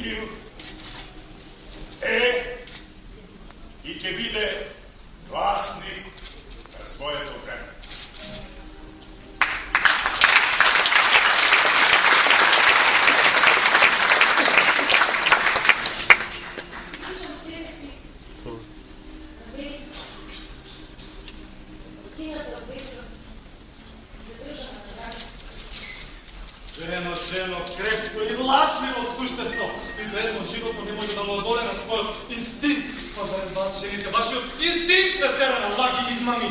bild и ќе биде гласник на своето време. Слушам себе си на мен рутината вечер задржана на работата си. Жено, крепко и влашливо существо. И верно животно не може да му одоле на својот инстинкт. Па заред вас, жените, вашиот инстинкт ме тера на лаги и измами.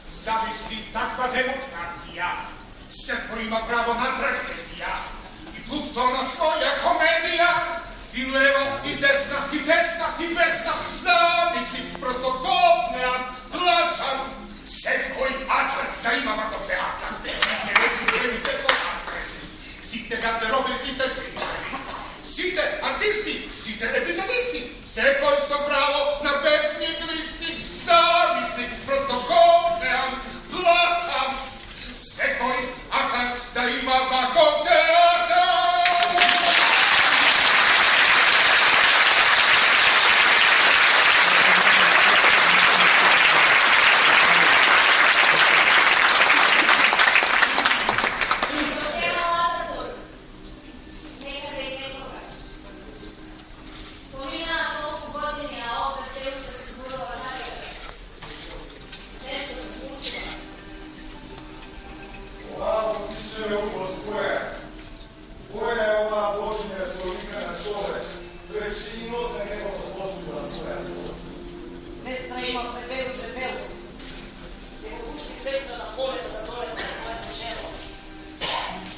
Зависли таква демократија. Секој има право на трагедија. И пусто на своја комедија. И лево, и десна, и десна, и бесна. Замисли, просто копнеам, плачам. Секој атлет да има ваков театар. Сите регулемите театри. Сите гардероби, сите стримари. Сите артисти, сите епизодисти. Секој со право на песни и глисти. Замисли, просто копнеам, плачам. Секој атлет да има ваков театар. Сестра има пределу жебело. Те го пушти сестра на полето да доле на своето чело.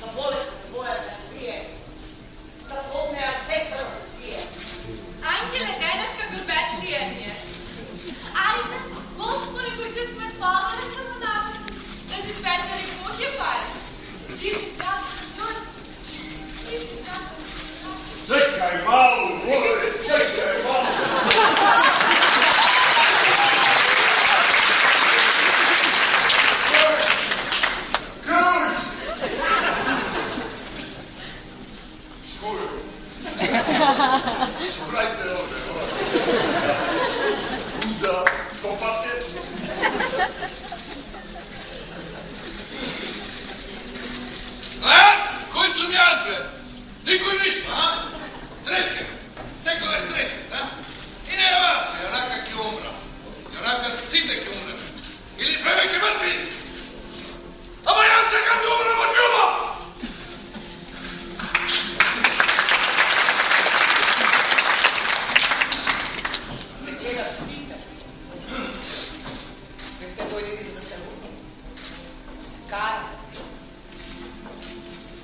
За болест твоја да скрие. Да помнеа сестра да се свие. Ангеле, денеска гурбет ли е ние? Ајде, Господи, кој ти сме спадали само нами, да си спечели куќе пари. Живи здрав, њуј. Живи здрав. Чекај малу, море, чекај малу. Шурајте овде, Буда, копате. Аз? Кој сум јас, бе? Никој ништо, а? Треке. Секогаш треке, да? И не е вас, јарака ќе умра. Јарака сите ќе умреме. Или сме веќе мртви. Ама јас секам да умрем од љубов. Гледам сите. Бевте дојдени за да се лутим. Да се карате.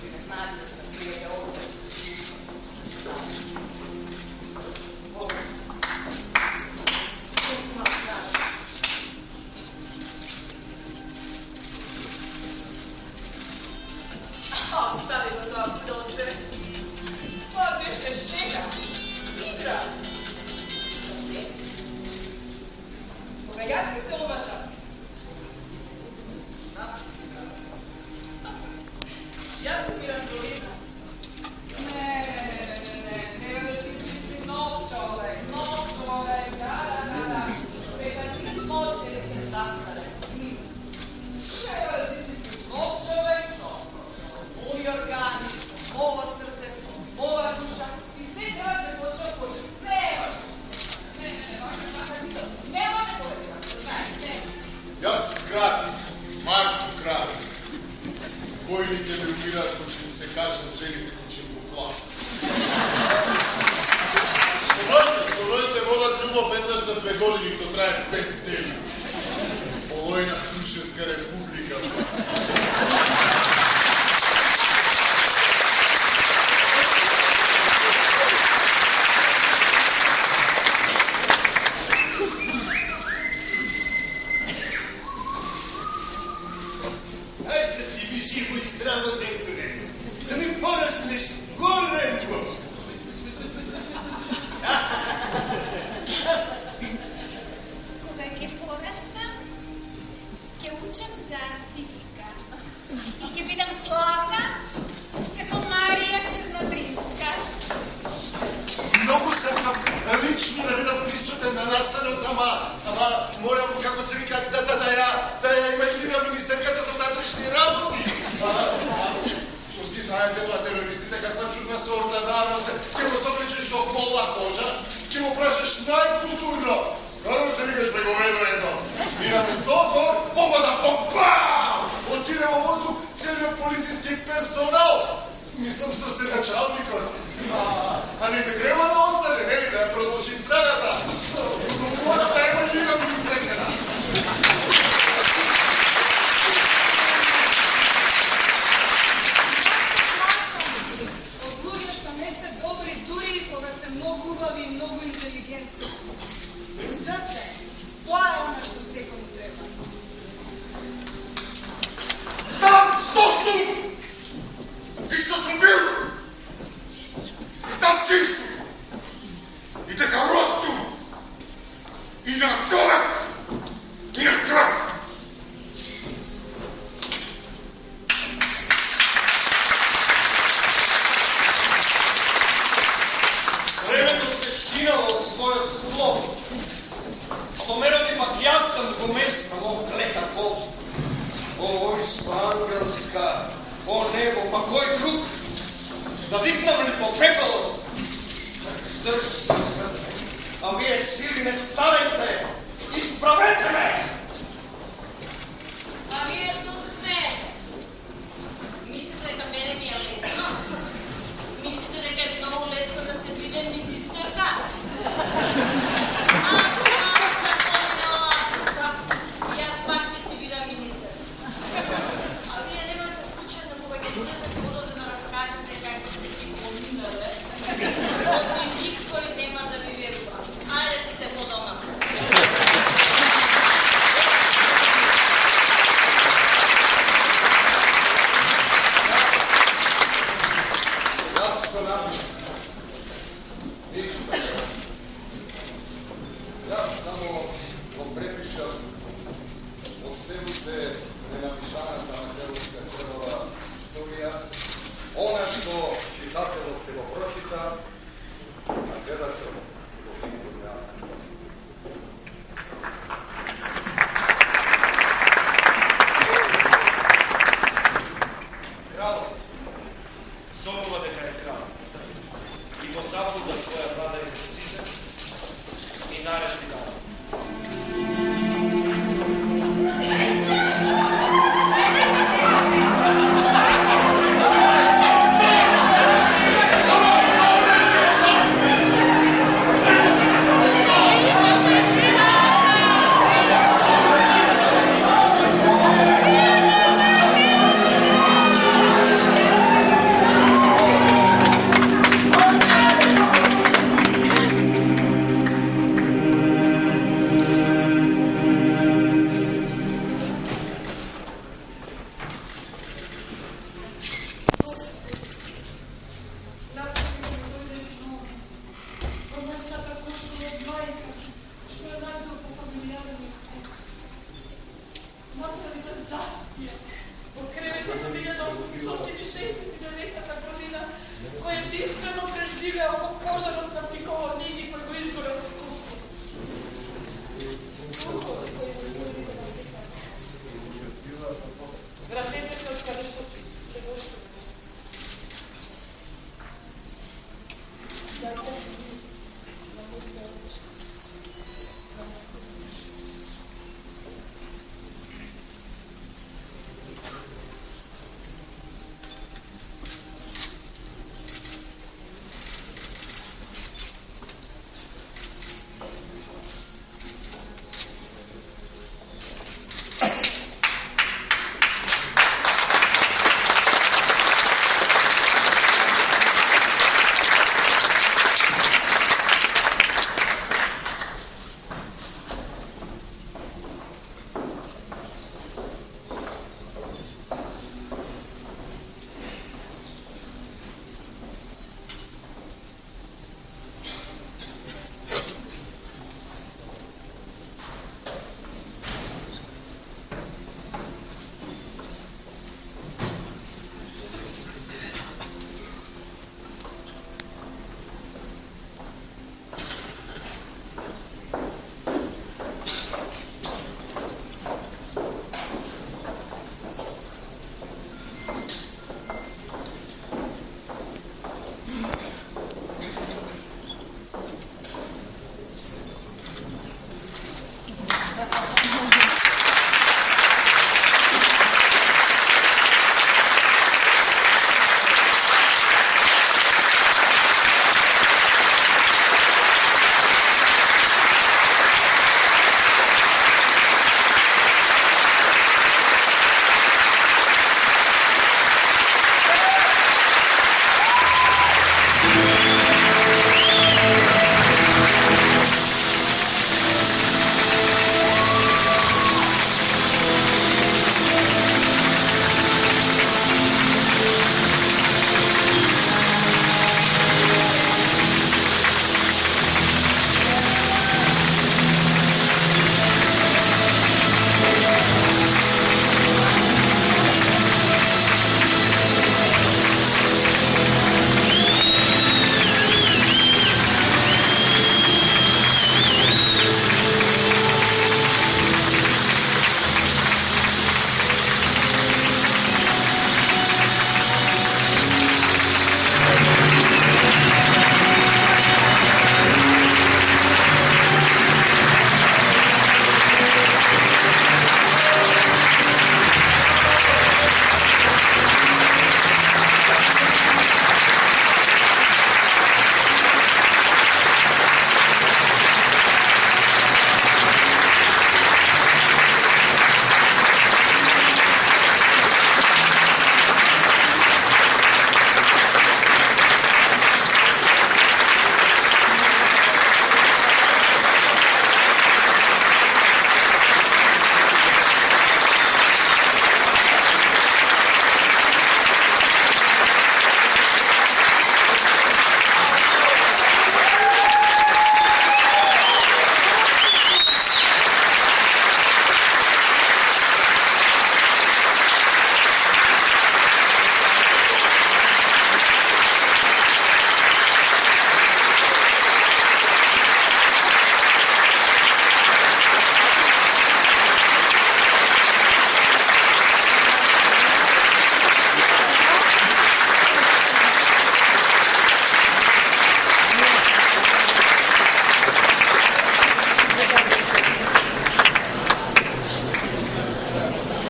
Ви не знаете да се насмиете од срце. Да сте заедно. Болест. Колку малко радост. Остави го тоа будонче. Тоа беше шега. Игра. Кога јас не се омажам. Знам. Јас сум Мирандолина. Не да си мисли нов човек, да. Века ти можете да ќе застаре. Не да си мисли нов човек, нови органи, ново срце, нова душа. И се треба да се почне од почет. Не може povedina, знаете. Јас сум Крати, Марко Крати. Војните ме убираат кој ќе ми се качат жените кој ќе ми уклапат. Солоите водат љубов еднаш на 2 години, то трае 5 дни. Полојна Крушевска република. Кога ќе порасна, ќе учам за артистка и ќе бидам се вика да ја имейлира министерката за внатрешни работи. Турски знаете тоа терористите каква чудна сорта народ се, ќе го собличеш до пола кожа, ќе го прашаш најкултурно. Наравно се викаш бе го ведо едно. И наместо одговор, помада попау! Отиде во воздух целиот полициски персонал. Мислам со се началникот. А не би треба да остане, не, да продолжи страната. Мора да емалира министерката. Од луѓе што не се добри, дури и кога се многу убави и многу интелигентни. Срце, тоа е она што секому треба. Знам што сум! И што сум бил! Знам чим сум! И дека род сум! И на човек! И на цвет! Времето се шинало од својот склоп, што ме роди пак јастам во места во клета колки. О, войска ангелска, о небо, па кој друг? Да викнам ли по пеколот? Држи се срце, а вие сили не старайте, исправете ме! А вие што се смеете? Мислите дека мене ми е лесно? Мислите дека е многу лесно да се биде министерка? Јас пак не си бидам министер. А вие немате случај да кога ќе слезете водата да раскажете како сте си поминале? Оти никој нема да ви верува. Ајде сите по дома. Јас што напишам. Ништо. Јас само го препишам од целите ненапишаната на Херовска Херова историја, она што читателот ќе го прочита, а гледачот ќе го види од Кралот зовува дека е крал и го заблуда своја владари со сите и наредби дава. Кој единствено преживеа во пожарот на Пиково Ниги